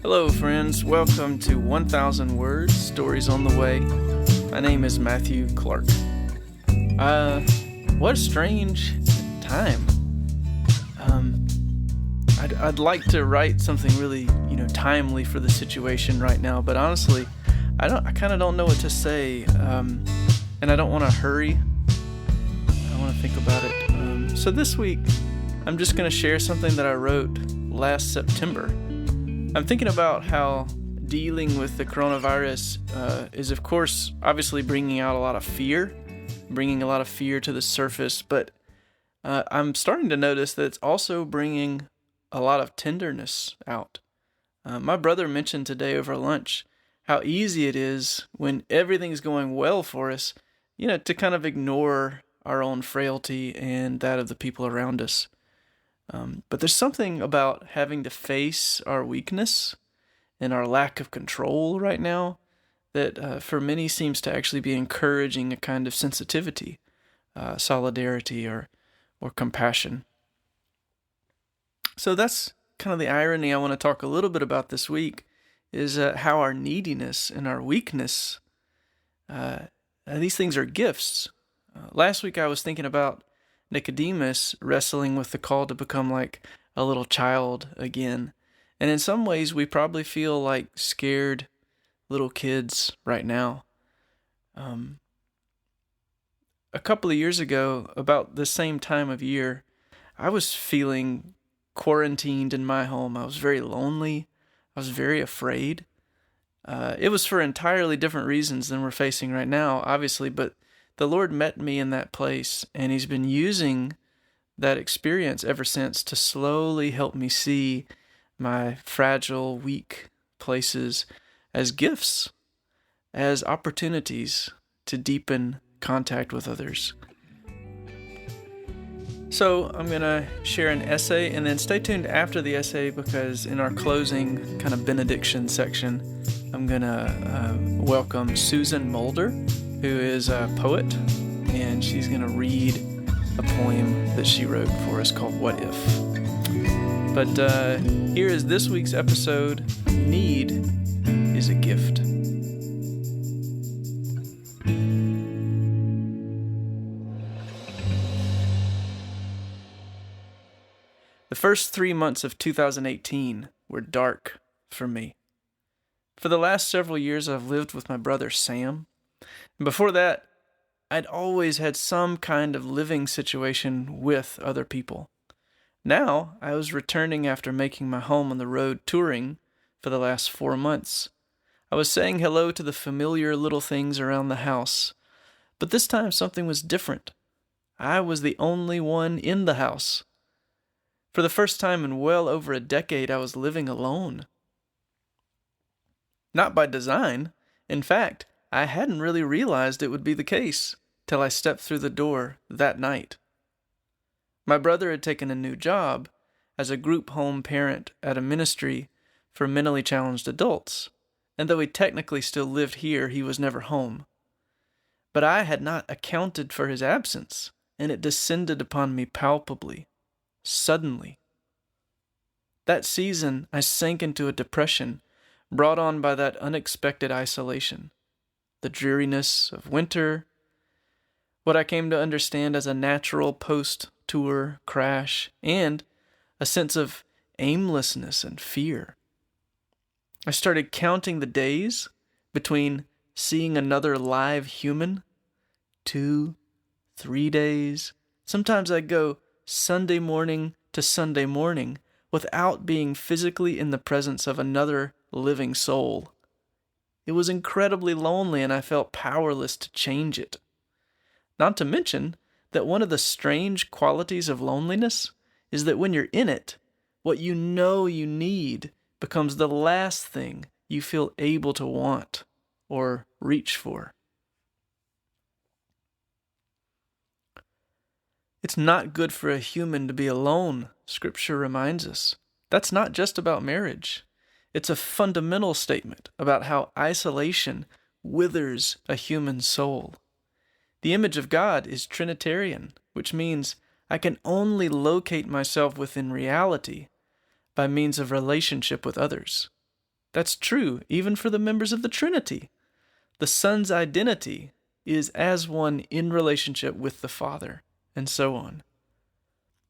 Hello, friends. Welcome to 1000 Words, Stories on the Way. My name is Matthew Clark. What a strange time. I'd like to write something really, timely for the situation right now, but honestly, I kind of don't know what to say, and I don't want to hurry. I want to think about it. So this week, I'm just going to share something that I wrote last September. I'm thinking about how dealing with the coronavirus is, of course, obviously bringing a lot of fear to the surface, but I'm starting to notice that it's also bringing a lot of tenderness out. My brother mentioned today over lunch how easy it is when everything's going well for us, to kind of ignore our own frailty and that of the people around us. But there's something about having to face our weakness and our lack of control right now that for many seems to actually be encouraging a kind of sensitivity, solidarity, or compassion. So that's kind of the irony I want to talk a little bit about this week, is how our neediness and our weakness, these things are gifts. Last week I was thinking about Nicodemus wrestling with the call to become like a little child again. And in some ways, we probably feel like scared little kids right now. A couple of years ago, about the same time of year, I was feeling quarantined in my home. I was very lonely. I was very afraid. It was for entirely different reasons than we're facing right now, obviously, but the Lord met me in that place, and He's been using that experience ever since to slowly help me see my fragile, weak places as gifts, as opportunities to deepen contact with others. So I'm going to share an essay, and then stay tuned after the essay, because in our closing kind of benediction section, I'm going to welcome Susan Mulder, who is a poet, and she's going to read a poem that she wrote for us called What If? But here is this week's episode, Need is a Gift. The first 3 months of 2018 were dark for me. For the last several years, I've lived with my brother Sam. And before that, I'd always had some kind of living situation with other people. Now, I was returning after making my home on the road touring for the last 4 months. I was saying hello to the familiar little things around the house, but this time something was different. I was the only one in the house. For the first time in well over a decade, I was living alone. Not by design. In fact, I hadn't really realized it would be the case till I stepped through the door that night. My brother had taken a new job as a group home parent at a ministry for mentally challenged adults, and though he technically still lived here, he was never home. But I had not accounted for his absence, and it descended upon me palpably, suddenly. That season, I sank into a depression brought on by that unexpected isolation. The dreariness of winter, what I came to understand as a natural post-tour crash, and a sense of aimlessness and fear. I started counting the days between seeing another live human. 2, 3 days. Sometimes I'd go Sunday morning to Sunday morning without being physically in the presence of another living soul. It was incredibly lonely, and I felt powerless to change it. Not to mention that one of the strange qualities of loneliness is that when you're in it, what you know you need becomes the last thing you feel able to want or reach for. It's not good for a human to be alone, Scripture reminds us. That's not just about marriage. It's a fundamental statement about how isolation withers a human soul. The image of God is Trinitarian, which means I can only locate myself within reality by means of relationship with others. That's true even for the members of the Trinity. The Son's identity is as one in relationship with the Father, and so on.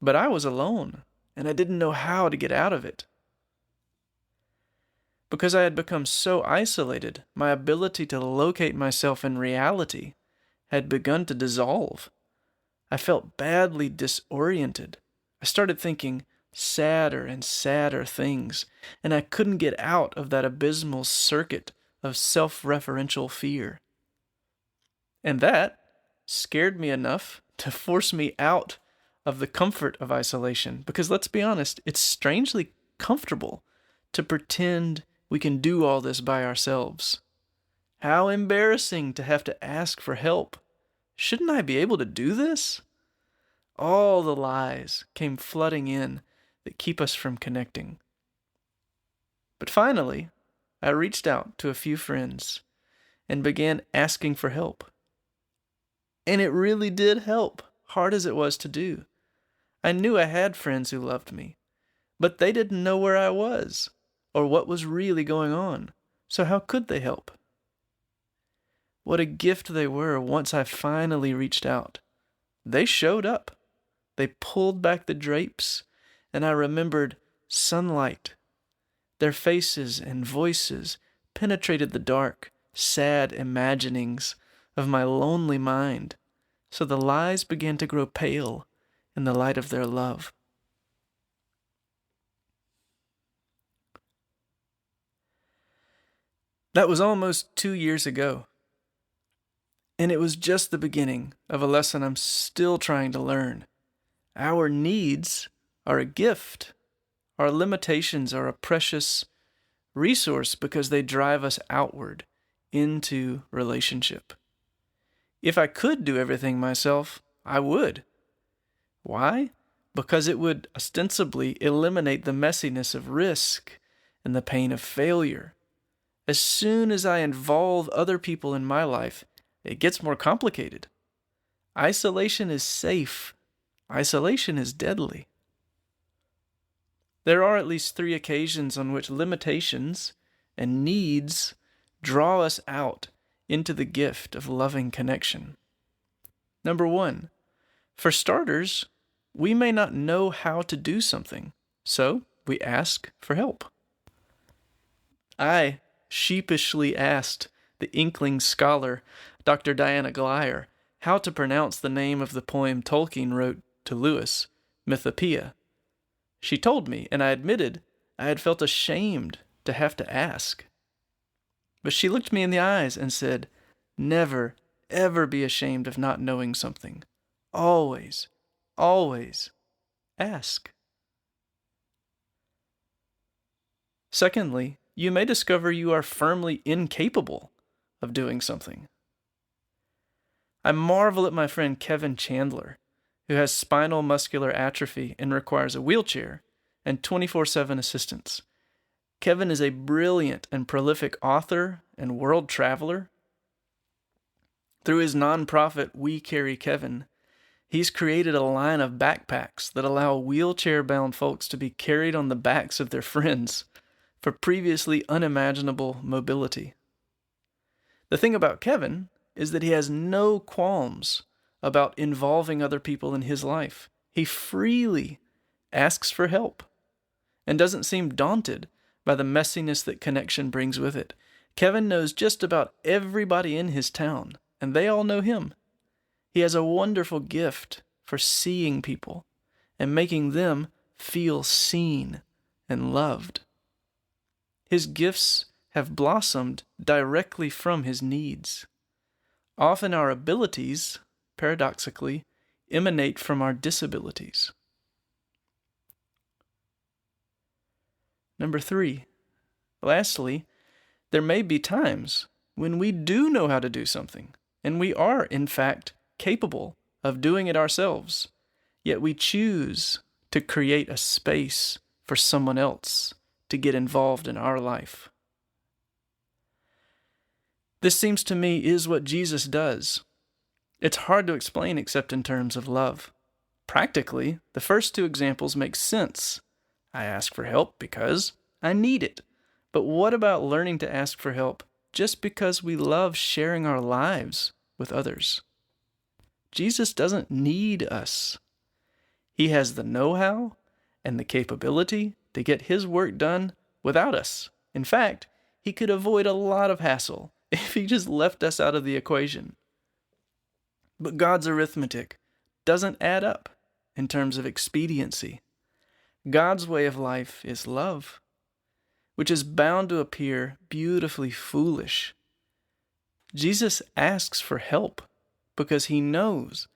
But I was alone, and I didn't know how to get out of it. Because I had become so isolated, my ability to locate myself in reality had begun to dissolve. I felt badly disoriented. I started thinking sadder and sadder things, and I couldn't get out of that abysmal circuit of self-referential fear. And that scared me enough to force me out of the comfort of isolation, because let's be honest, it's strangely comfortable to pretend we can do all this by ourselves. How embarrassing to have to ask for help. Shouldn't I be able to do this? All the lies came flooding in that keep us from connecting. But finally, I reached out to a few friends and began asking for help. And it really did help, hard as it was to do. I knew I had friends who loved me, but they didn't know where I was or what was really going on, so how could they help? What a gift they were once I finally reached out. They showed up. They pulled back the drapes, and I remembered sunlight. Their faces and voices penetrated the dark, sad imaginings of my lonely mind, so the lies began to grow pale in the light of their love. That was almost 2 years ago, and it was just the beginning of a lesson I'm still trying to learn. Our needs are a gift. Our limitations are a precious resource because they drive us outward into relationship. If I could do everything myself, I would. Why? Because it would ostensibly eliminate the messiness of risk and the pain of failure. As soon as I involve other people in my life, it gets more complicated. Isolation is safe. Isolation is deadly. There are at least 3 occasions on which limitations and needs draw us out into the gift of loving connection. Number 1, for starters, we may not know how to do something, so we ask for help. I sheepishly asked the Inkling scholar, Dr. Diana Glyer, how to pronounce the name of the poem Tolkien wrote to Lewis, Mythopoeia. She told me, and I admitted I had felt ashamed to have to ask. But she looked me in the eyes and said, "Never, ever be ashamed of not knowing something. Always, always ask." Secondly, you may discover you are firmly incapable of doing something. I marvel at my friend Kevin Chandler, who has spinal muscular atrophy and requires a wheelchair and 24/7 assistance. Kevin is a brilliant and prolific author and world traveler. Through his nonprofit We Carry Kevin, he's created a line of backpacks that allow wheelchair-bound folks to be carried on the backs of their friends for previously unimaginable mobility. The thing about Kevin is that he has no qualms about involving other people in his life. He freely asks for help and doesn't seem daunted by the messiness that connection brings with it. Kevin knows just about everybody in his town, and they all know him. He has a wonderful gift for seeing people and making them feel seen and loved. His gifts have blossomed directly from his needs. Often our abilities, paradoxically, emanate from our disabilities. Number 3, lastly, there may be times when we do know how to do something, and we are, in fact, capable of doing it ourselves, yet we choose to create a space for someone else to get involved in our life. This seems to me is what Jesus does. It's hard to explain except in terms of love. Practically, the first 2 examples make sense. I ask for help because I need it. But what about learning to ask for help just because we love sharing our lives with others? Jesus doesn't need us. He has the know-how and the capability to get his work done without us. In fact, he could avoid a lot of hassle if he just left us out of the equation. But God's arithmetic doesn't add up in terms of expediency. God's way of life is love, which is bound to appear beautifully foolish. Jesus asks for help because he knows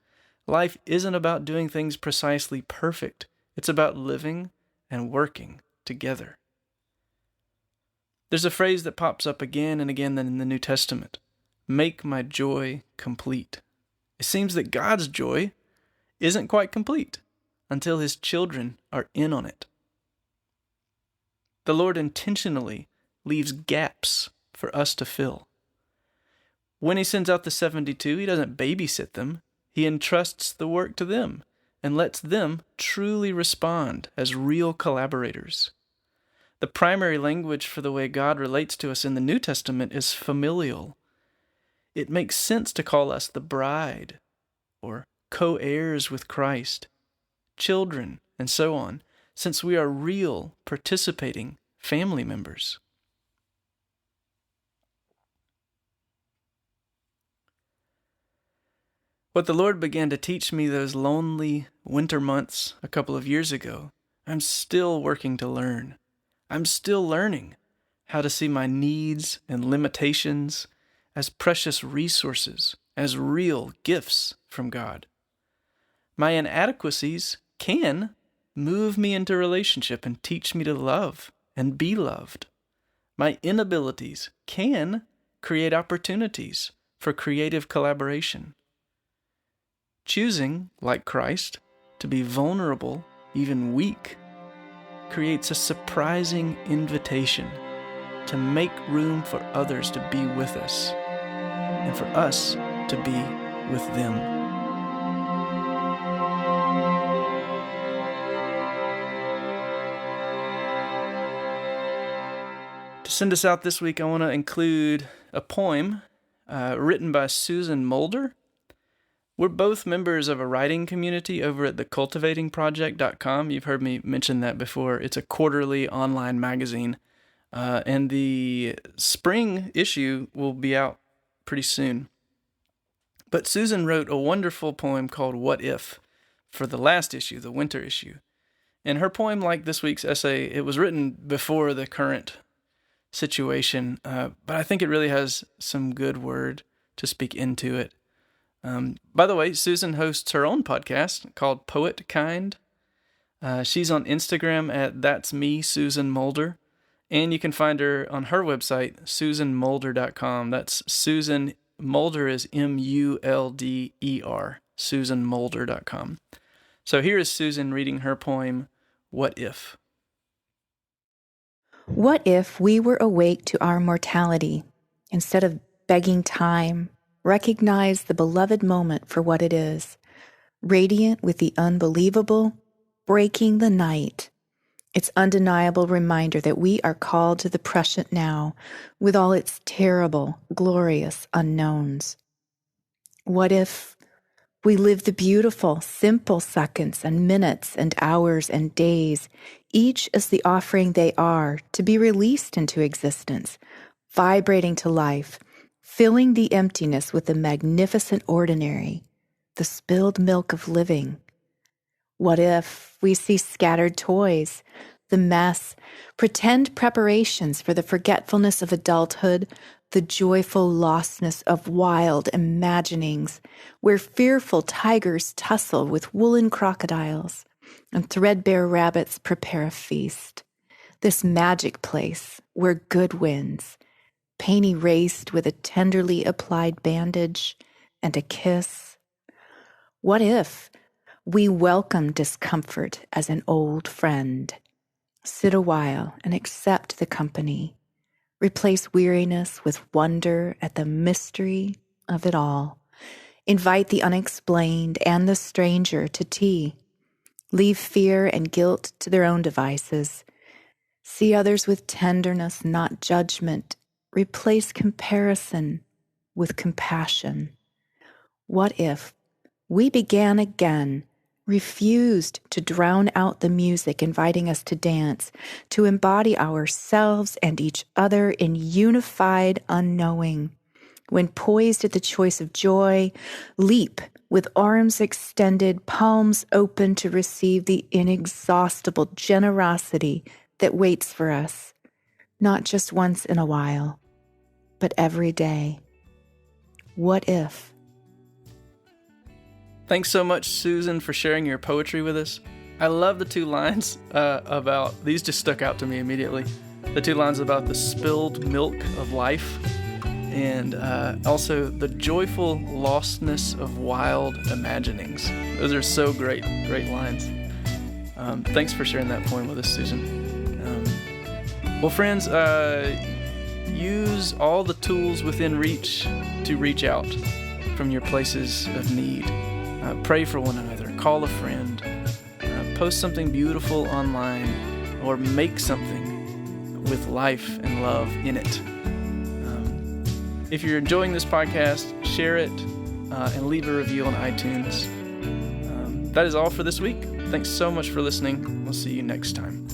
life isn't about doing things precisely perfect. It's about living and working together. There's a phrase that pops up again and again in the New Testament: make my joy complete. It seems that God's joy isn't quite complete until his children are in on it. The Lord intentionally leaves gaps for us to fill. When he sends out the 72, he doesn't babysit them. He entrusts the work to them and lets them truly respond as real collaborators. The primary language for the way God relates to us in the New Testament is familial. It makes sense to call us the bride, or co-heirs with Christ, children, and so on, since we are real, participating family members. What the Lord began to teach me those lonely winter months a couple of years ago, I'm still working to learn. I'm still learning how to see my needs and limitations as precious resources, as real gifts from God. My inadequacies can move me into relationship and teach me to love and be loved. My inabilities can create opportunities for creative collaboration. Choosing, like Christ, to be vulnerable, even weak, creates a surprising invitation to make room for others to be with us and for us to be with them. To send us out this week, I want to include a poem written by Susan Mulder. We're both members of a writing community over at thecultivatingproject.com. You've heard me mention that before. It's a quarterly online magazine, and the spring issue will be out pretty soon. But Susan wrote a wonderful poem called What If for the last issue, the winter issue. And her poem, like this week's essay, it was written before the current situation, but I think it really has some good word to speak into it. By the way, Susan hosts her own podcast called Poet Kind. She's on Instagram at That's Me, Susan Mulder. And you can find her on her website, susanmulder.com. That's Susan Mulder is Mulder, susanmulder.com. So here is Susan reading her poem, What If? What if we were awake to our mortality, instead of begging time, recognize the beloved moment for what it is, radiant with the unbelievable, breaking the night, its undeniable reminder that we are called to the present now with all its terrible, glorious unknowns. What if we live the beautiful, simple seconds and minutes and hours and days, each as the offering they are to be released into existence, vibrating to life, filling the emptiness with the magnificent ordinary, the spilled milk of living? What if we see scattered toys, the mess, pretend preparations for the forgetfulness of adulthood, the joyful lostness of wild imaginings, where fearful tigers tussle with woolen crocodiles and threadbare rabbits prepare a feast? This magic place where good wins, pain erased with a tenderly applied bandage and a kiss. What if we welcome discomfort as an old friend, sit a while and accept the company, replace weariness with wonder at the mystery of it all, invite the unexplained and the stranger to tea, leave fear and guilt to their own devices, See others with tenderness, not judgment. Replace comparison with compassion. What if we began again, refused to drown out the music inviting us to dance, to embody ourselves and each other in unified unknowing? When poised at the choice of joy, leap with arms extended, palms open to receive the inexhaustible generosity that waits for us, not just once in a while, but every day. What if? Thanks so much, Susan, for sharing your poetry with us. I love the 2 lines about, these just stuck out to me immediately. The 2 lines about the spilled milk of life, and also the joyful lostness of wild imaginings. Those are so great lines. Thanks for sharing that poem with us, Susan. Well, friends, use all the tools within reach to reach out from your places of need. Pray for one another, call a friend, post something beautiful online, or make something with life and love in it. If you're enjoying this podcast, share it and leave a review on iTunes. That is all for this week. Thanks so much for listening. We'll see you next time.